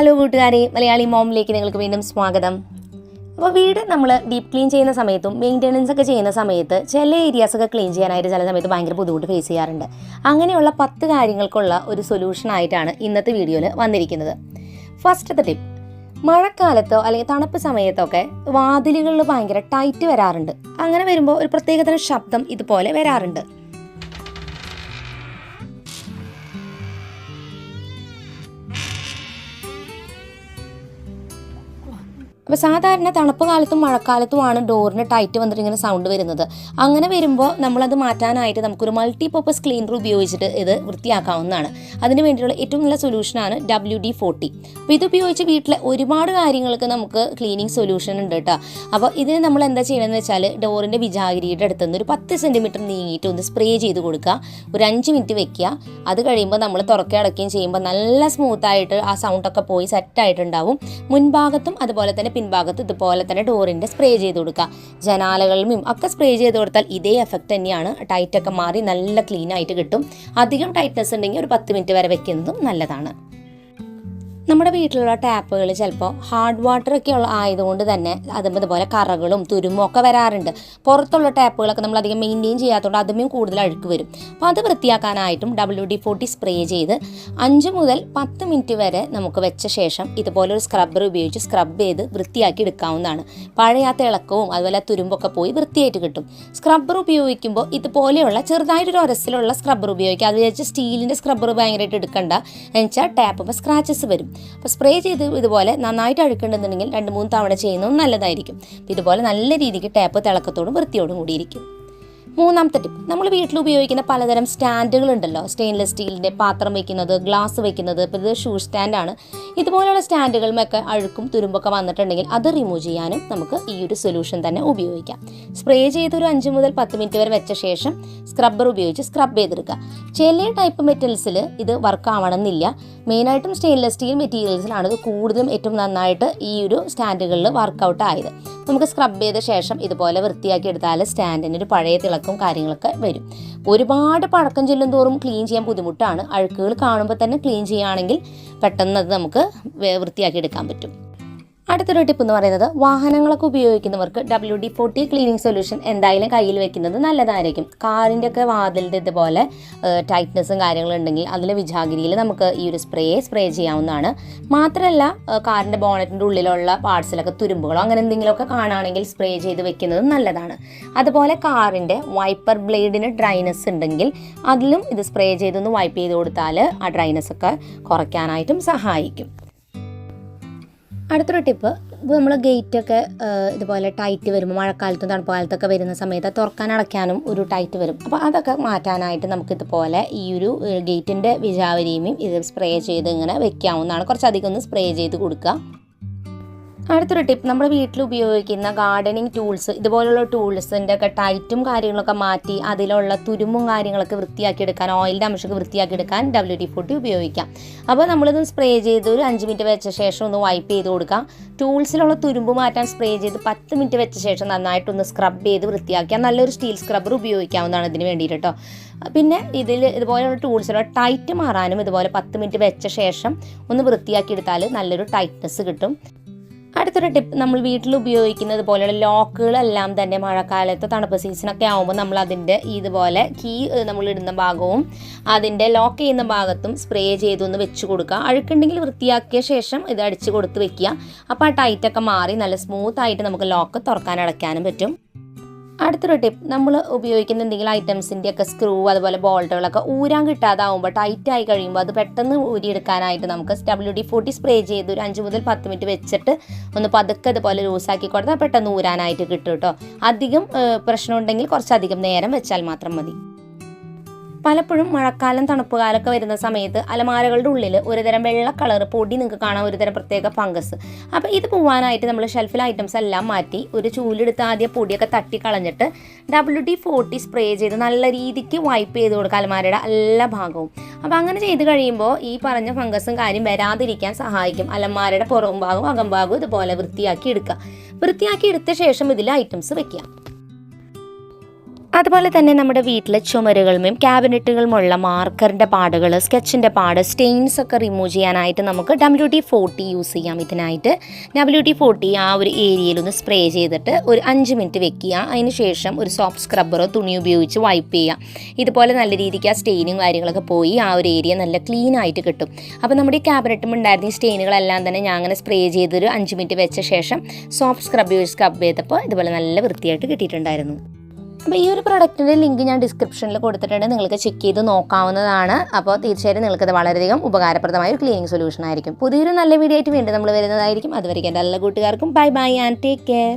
Hello കൂട്ടുകാരെ, മലയാളി മോമിലേക്ക് നിങ്ങൾക്ക് വീണ്ടും സ്വാഗതം. അപ്പോൾ വീട് നമ്മൾ ഡീപ്പ് ക്ലീൻ ചെയ്യുന്ന സമയത്തും മെയിൻ്റെനൻസ് ഒക്കെ ചെയ്യുന്ന സമയത്ത് ചില ഏരിയാസൊക്കെ ക്ലീൻ ചെയ്യാനായിട്ട് ചില സമയത്ത് ഭയങ്കര ബുദ്ധിമുട്ട് ഫേസ് ചെയ്യാറുണ്ട്. അങ്ങനെയുള്ള 10 കാര്യങ്ങൾക്കുള്ള ഒരു സൊല്യൂഷനായിട്ടാണ് ഇന്നത്തെ വീഡിയോയിൽ വന്നിരിക്കുന്നത്. ഫസ്റ്റത്തെ ടിപ്പ്, മഴക്കാലത്തോ അല്ലെങ്കിൽ തണുപ്പ് സമയത്തൊക്കെ വാതിലുകളിൽ ഭയങ്കര ടൈറ്റ് വരാറുണ്ട്. അങ്ങനെ വരുമ്പോൾ ഒരു പ്രത്യേകതരം ശബ്ദം ഇതുപോലെ വരാറുണ്ട്. അപ്പോൾ സാധാരണ തണുപ്പ് കാലത്തും മഴക്കാലത്തുമാണ് ഡോറിന് ടൈറ്റ് വന്നിട്ട് ഇങ്ങനെ സൗണ്ട് വരുന്നത്. അങ്ങനെ വരുമ്പോൾ നമ്മളത് മാറ്റാനായിട്ട് നമുക്കൊരു മൾട്ടി പർപ്പസ് ക്ലീനർ ഉപയോഗിച്ചിട്ട് ഇത് വൃത്തിയാക്കാവുന്നതാണ്. അതിന് വേണ്ടിയുള്ള ഏറ്റവും നല്ല സൊല്യൂഷനാണ് WD-40. അപ്പോൾ ഇത് ഉപയോഗിച്ച് വീട്ടിലെ ഒരുപാട് കാര്യങ്ങൾക്ക് നമുക്ക് ക്ലീനിങ് സൊല്യൂഷൻ ഉണ്ട് കേട്ടോ. അപ്പോൾ ഇതിന് നമ്മൾ എന്താ ചെയ്യണമെന്ന് വെച്ചാൽ ഡോറിൻ്റെ വിജാഗിരിയുടെ അടുത്ത് നിന്ന് ഒരു 10 സെൻറ്റിമീറ്റർ നീങ്ങിയിട്ട് ഒന്ന് സ്പ്രേ ചെയ്ത് കൊടുക്കുക. ഒരു 5 മിനിറ്റ് വെക്കുക. അത് കഴിയുമ്പോൾ നമ്മൾ തുറക്കുകയും അടയ്ക്കുകയും ചെയ്യുമ്പോൾ നല്ല സ്മൂത്തായിട്ട് ആ സൗണ്ടൊക്കെ പോയി സെറ്റായിട്ടുണ്ടാവും. മുൻഭാഗത്തും അതുപോലെ തന്നെ പിൻഭാഗത്ത് ഇതുപോലെ തന്നെ ഡോറിൻ്റെ സ്പ്രേ ചെയ്ത് കൊടുക്കുക. ജനാലകളിലും ഒക്കെ സ്പ്രേ ചെയ്ത് കൊടുത്താൽ ഇതേ എഫക്റ്റ് തന്നെയാണ്. ടൈറ്റൊക്കെ മാറി നല്ല ക്ലീൻ ആയിട്ട് കിട്ടും. അധികം ടൈറ്റ്നസ് ഉണ്ടെങ്കിൽ ഒരു 10 മിനിറ്റ് വരെ വെക്കുന്നതും നല്ലതാണ്. നമ്മുടെ വീട്ടിലുള്ള ടാപ്പുകൾ ചിലപ്പോൾ ഹാർഡ് വാട്ടറൊക്കെ ആയതുകൊണ്ട് തന്നെ അതുപോലെ കറകളും തുരുമ്പും ഒക്കെ വരാറുണ്ട്. പുറത്തുള്ള ടാപ്പുകളൊക്കെ നമ്മൾ അധികം മെയിൻറ്റെയിൻ ചെയ്യാത്തതുകൊണ്ട് അതുമേയും കൂടുതൽ അഴുക്ക് വരും. അപ്പോൾ അത് വൃത്തിയാക്കാനായിട്ടും WD-40 സ്പ്രേ ചെയ്ത് 5 മുതൽ 10 മിനിറ്റ് വരെ നമുക്ക് വെച്ച ശേഷം ഇതുപോലൊരു സ്ക്രബ്ബർ ഉപയോഗിച്ച് സ്ക്രബ് ചെയ്ത് വൃത്തിയാക്കി എടുക്കാവുന്നതാണ്. പഴയ തിളക്കവും അതുപോലെ തുരുമ്പൊക്കെ പോയി വൃത്തിയായിട്ട് കിട്ടും. സ്ക്രബ്ബർ ഉപയോഗിക്കുമ്പോൾ ഇതുപോലെയുള്ള ചെറുതായിട്ടൊരു ഒരസിലുള്ള സ്ക്രബ്ബർ ഉപയോഗിക്കുക. അത് വെച്ച് സ്റ്റീലിൻ്റെ സ്ക്രബ്ബർ ഭയങ്കരമായിട്ട് എടുക്കണ്ട, എന്നുവെച്ചാൽ ടാപ്പുമ്പോൾ സ്ക്രാച്ചസ് വരും. അപ്പോൾ സ്പ്രേ ചെയ്ത് ഇതുപോലെ നന്നായിട്ട് അഴുക്കുണ്ടെന്നുണ്ടെങ്കിൽ 2-3 തവണ ചെയ്യുന്നതും നല്ലതായിരിക്കും. ഇതുപോലെ നല്ല രീതിക്ക് ടാപ്പ് തിളക്കത്തോടും വൃത്തിയോടും കൂടിയിരിക്കും. മൂന്നാമത്തെ ടിപ്പ്, നമ്മൾ വീട്ടിൽ ഉപയോഗിക്കുന്ന പലതരം സ്റ്റാൻഡുകളുണ്ടല്ലോ. സ്റ്റെയിൻലെസ് സ്റ്റീലിൻ്റെ പാത്രം വയ്ക്കുന്നത്, ഗ്ലാസ് വയ്ക്കുന്നത്. ഇപ്പോൾ ഇത് ഷൂ സ്റ്റാൻഡാണ്. ഇതുപോലെയുള്ള സ്റ്റാൻഡുകളുമൊക്കെ അഴുക്കും തുരുമ്പൊക്കെ വന്നിട്ടുണ്ടെങ്കിൽ അത് റിമൂവ് ചെയ്യാനും നമുക്ക് ഈ ഒരു സൊല്യൂഷൻ തന്നെ ഉപയോഗിക്കാം. സ്പ്രേ ചെയ്ത് ഒരു 5 മുതൽ 10 മിനിറ്റ് വരെ വെച്ച ശേഷം സ്ക്രബ്ബർ ഉപയോഗിച്ച് സ്ക്രബ് ചെയ്തെടുക്കുക. ചില ടൈപ്പ് മെറ്റൽസിൽ ഇത് വർക്ക് ആവണമെന്നില്ല. മെയിനായിട്ടും സ്റ്റെയിൻലെസ് സ്റ്റീൽ മെറ്റീരിയൽസിലാണ് ഇത് കൂടുതലും ഏറ്റവും നന്നായിട്ട് ഈ ഒരു സ്റ്റാൻഡുകളിൽ വർക്കൗട്ട് ആയത്. നമുക്ക് സ്ക്രബ് ചെയ്ത ശേഷം ഇതുപോലെ വൃത്തിയാക്കി എടുത്താൽ സ്റ്റാൻഡിന് ഒരു പഴയ തിളക്കും കാര്യങ്ങളൊക്കെ വരും. ഒരുപാട് പഴക്കം ചെല്ലും തോറും ക്ലീൻ ചെയ്യാൻ ബുദ്ധിമുട്ടാണ്. അഴുക്കുകൾ കാണുമ്പോൾ തന്നെ ക്ലീൻ ചെയ്യുകയാണെങ്കിൽ പെട്ടെന്ന് അത് നമുക്ക് വൃത്തിയാക്കി എടുക്കാൻ പറ്റും. അടുത്തൊരു ടിപ്പ് എന്ന് പറയുന്നത്, വാഹനങ്ങളൊക്കെ ഉപയോഗിക്കുന്നവർക്ക് WD-40 ക്ലീനിങ് സൊല്യൂഷൻ എന്തായാലും കയ്യിൽ വെക്കുന്നത് നല്ലതായിരിക്കും. കാറിൻ്റെ ഒക്കെ വാതിലിൻ്റെ ഇതുപോലെ ടൈറ്റ്നസ്സും കാര്യങ്ങളും ഉണ്ടെങ്കിൽ അതിൽ വിജാഗിരിയിൽ നമുക്ക് ഈ ഒരു സ്പ്രേ ചെയ്യാവുന്നതാണ്. മാത്രമല്ല കാറിൻ്റെ ബോണറ്റിൻ്റെ ഉള്ളിലുള്ള പാർട്സിലൊക്കെ തുരുമ്പുകളോ അങ്ങനെ എന്തെങ്കിലുമൊക്കെ കാണുകയാണെങ്കിൽ സ്പ്രേ ചെയ്ത് വെക്കുന്നതും നല്ലതാണ്. അതുപോലെ കാറിൻ്റെ വൈപ്പർ ബ്ലേഡിന് ഡ്രൈനെസ് ഉണ്ടെങ്കിൽ അതിലും ഇത് സ്പ്രേ ചെയ്തൊന്ന് വൈപ്പ് ചെയ്ത് കൊടുത്താൽ ആ ഡ്രൈനെസ്സൊക്കെ കുറയ്ക്കാനായിട്ടും സഹായിക്കും. അടുത്തൊരു ടിപ്പ്, ഇപ്പോൾ നമ്മൾ ഗേറ്റൊക്കെ ഇതുപോലെ ടൈറ്റ് വരുമ്പോൾ മഴക്കാലത്തും തണുപ്പ് കാലത്തൊക്കെ വരുന്ന സമയത്ത് തുറക്കാൻ അടയ്ക്കാനും ഒരു ടൈറ്റ് വരും. അപ്പോൾ അതൊക്കെ മാറ്റാനായിട്ട് നമുക്കിതുപോലെ ഈ ഒരു ഗേറ്റിൻ്റെ വിജാവരിയും ഇത് സ്പ്രേ ചെയ്ത് ഇങ്ങനെ വെക്കാവുന്നതാണ്. കുറച്ചധികം ഒന്ന് സ്പ്രേ ചെയ്ത് കൊടുക്കുക. അടുത്തൊരു ടിപ്പ്, നമ്മുടെ വീട്ടിൽ ഉപയോഗിക്കുന്ന ഗാർഡനിങ് ടൂൾസ്, ഇതുപോലുള്ള ടൂൾസിൻ്റെ ഒക്കെ ടൈറ്റും കാര്യങ്ങളൊക്കെ മാറ്റി അതിലുള്ള തുരുമ്പും കാര്യങ്ങളൊക്കെ വൃത്തിയാക്കിയെടുക്കാൻ, ഓയിലിൻ്റെ അംശമൊക്കെ വൃത്തിയാക്കിയെടുക്കാൻ WD-40 ഉപയോഗിക്കാം. അപ്പോൾ നമ്മളിത് സ്പ്രേ ചെയ്ത് ഒരു 5 മിനിറ്റ് വെച്ച ശേഷം ഒന്ന് വൈപ്പ് ചെയ്ത് കൊടുക്കാം. ടൂൾസിലുള്ള തുരുമ്പ് മാറ്റാൻ സ്പ്രേ ചെയ്ത് 10 മിനിറ്റ് വെച്ച ശേഷം നന്നായിട്ടൊന്ന് സ്ക്രബ് ചെയ്ത് വൃത്തിയാക്കുക. നല്ലൊരു സ്റ്റീൽ സ്ക്രബ്ബർ ഉപയോഗിക്കാവുന്നതാണ് ഇതിന് വേണ്ടിയിട്ട് കേട്ടോ. പിന്നെ ഇതുപോലെയുള്ള ടൂൾസിലുള്ള ടൈറ്റ് മാറാനും ഇതുപോലെ 10 മിനിറ്റ് വെച്ച ശേഷം ഒന്ന് വൃത്തിയാക്കിയെടുത്താൽ നല്ലൊരു ടൈറ്റ്നസ് കിട്ടും. അടുത്തൊരു ടിപ്പ്, നമ്മൾ വീട്ടിൽ ഉപയോഗിക്കുന്നത് പോലെയുള്ള ലോക്കുകളെല്ലാം തന്നെ മഴക്കാലത്ത് തണുപ്പ് സീസണൊക്കെ ആകുമ്പോൾ നമ്മൾ അതിൻ്റെ ഇതുപോലെ കീ നമ്മളിടുന്ന ഭാഗവും അതിൻ്റെ ലോക്ക് ചെയ്യുന്ന ഭാഗത്തും സ്പ്രേ ചെയ്തൊന്ന് വെച്ച് കൊടുക്കുക. അഴുക്കുണ്ടെങ്കിൽ വൃത്തിയാക്കിയ ശേഷം ഇത് അടിച്ച് കൊടുത്ത് വെക്കുക. അപ്പോൾ ആ ടൈറ്റൊക്കെ മാറി നല്ല സ്മൂത്തായിട്ട് നമുക്ക് ലോക്ക് തുറക്കാൻ അടയ്ക്കാനും പറ്റും. അടുത്തൊരു ടിപ്പ്, നമ്മൾ ഉപയോഗിക്കുന്ന എന്തെങ്കിലും ഐറ്റംസിൻ്റെ ഒക്കെ സ്ക്രൂ അതുപോലെ ബോൾട്ടുകളൊക്കെ ഊരാൻ കിട്ടാതാവുമ്പോൾ ടൈറ്റായി കഴിയുമ്പോൾ അത് പെട്ടെന്ന് ഊരിയെടുക്കാനായിട്ട് നമുക്ക് WD-40 സ്പ്രേ ചെയ്ത് ഒരു 5 മുതൽ 10 മിനിറ്റ് വെച്ചിട്ട് ഒന്ന് പതുക്കെ ഇതുപോലെ ലൂസാക്കി കൊടുത്താൽ പെട്ടെന്ന് ഊരാനായിട്ട് കിട്ടും കേട്ടോ. അധികം പ്രശ്നമുണ്ടെങ്കിൽ കുറച്ചധികം നേരം വെച്ചാൽ മാത്രം മതി. പലപ്പോഴും മഴക്കാലം തണുപ്പ് കാലമൊക്കെ വരുന്ന സമയത്ത് അലമാരകളുടെ ഉള്ളിൽ ഒരുതരം വെള്ള കളർ പൊടി നിങ്ങൾക്ക് കാണാം, ഒരുതരം പ്രത്യേക ഫംഗസ്. അപ്പോൾ ഇത് പോകാനായിട്ട് നമ്മൾ ഷെൽഫിലെ ഐറ്റംസ് എല്ലാം മാറ്റി ഒരു ചൂലെടുത്ത് ആദ്യം പൊടിയൊക്കെ തട്ടി കളഞ്ഞിട്ട് WD-40 സ്പ്രേ ചെയ്ത് നല്ല രീതിക്ക് വൈപ്പ് ചെയ്ത് കൊടുക്കുക അലമാരയുടെ എല്ലാ ഭാഗവും. അപ്പോൾ അങ്ങനെ ചെയ്ത് കഴിയുമ്പോൾ ഈ പറഞ്ഞ ഫംഗസും കാര്യം വരാതിരിക്കാൻ സഹായിക്കും. അലമാരയുടെ പുറം ഭാഗവും അകം ഭാഗവും ഇതുപോലെ വൃത്തിയാക്കി എടുക്കുക. വൃത്തിയാക്കി എടുത്ത ശേഷം ഇതിൽ ഐറ്റംസ് വെക്കുക. അതുപോലെ തന്നെ നമ്മുടെ വീട്ടിലെ ചുമരുകളുമേയും ക്യാബിനറ്റുകളുമുള്ള മാർക്കറിൻ്റെ പാടുകൾ, സ്കെച്ചിൻ്റെ പാട്, സ്റ്റെയിൻസ് ഒക്കെ റിമൂവ് ചെയ്യാനായിട്ട് നമുക്ക് WD-40 യൂസ് ചെയ്യാം. ഇതിനായിട്ട് WD-40 ആ ഒരു ഏരിയയിലൊന്ന് സ്പ്രേ ചെയ്തിട്ട് ഒരു 5 മിനിറ്റ് വെക്കുക. അതിന് ശേഷം ഒരു സോഫ്റ്റ് സ്ക്രബ്ബറോ തുണി ഉപയോഗിച്ച് വൈപ്പ് ചെയ്യുക. ഇതുപോലെ നല്ല രീതിക്ക് ആ സ്റ്റെയിനും കാര്യങ്ങളൊക്കെ പോയി ആ ഒരു ഏരിയ നല്ല ക്ലീൻ ആയിട്ട് കിട്ടും. അപ്പോൾ നമ്മുടെ ഈ ക്യാബിനറ്റും ഉണ്ടായിരുന്ന ഈ സ്റ്റെയിനുകളെല്ലാം തന്നെ ഞാൻ അങ്ങനെ സ്പ്രേ ചെയ്തൊരു 5 മിനിറ്റ് വെച്ച ശേഷം സോഫ്റ്റ് സ്ക്രബ് ചെയ്തപ്പോൾ ഇതുപോലെ നല്ല വൃത്തിയായിട്ട് കിട്ടിയിട്ടുണ്ടായിരുന്നു. അപ്പോൾ ഈ ഒരു പ്രൊഡക്റ്റിൻ്റെ ലിങ്ക് ഞാൻ ഡിസ്ക്രിപ്ഷനിൽ കൊടുത്തിട്ടുണ്ട്, നിങ്ങൾക്ക് ചെക്ക് ചെയ്ത് നോക്കാവുന്നതാണ്. അപ്പോൾ തീർച്ചയായിട്ടും നിങ്ങൾക്കത് വളരെയധികം ഉപകാരപ്രദമായ ഒരു ക്ലീനിങ് സൊല്യൂഷൻ ആയിരിക്കും. പുതിയൊരു നല്ല വീഡിയോ ആയിട്ട് വീണ്ടും നമ്മൾ വരുന്നതായിരിക്കും. അതുവരെയ്ക്കും എൻ്റെ എല്ലാ കൂട്ടുകാർക്കും bye bye and take care.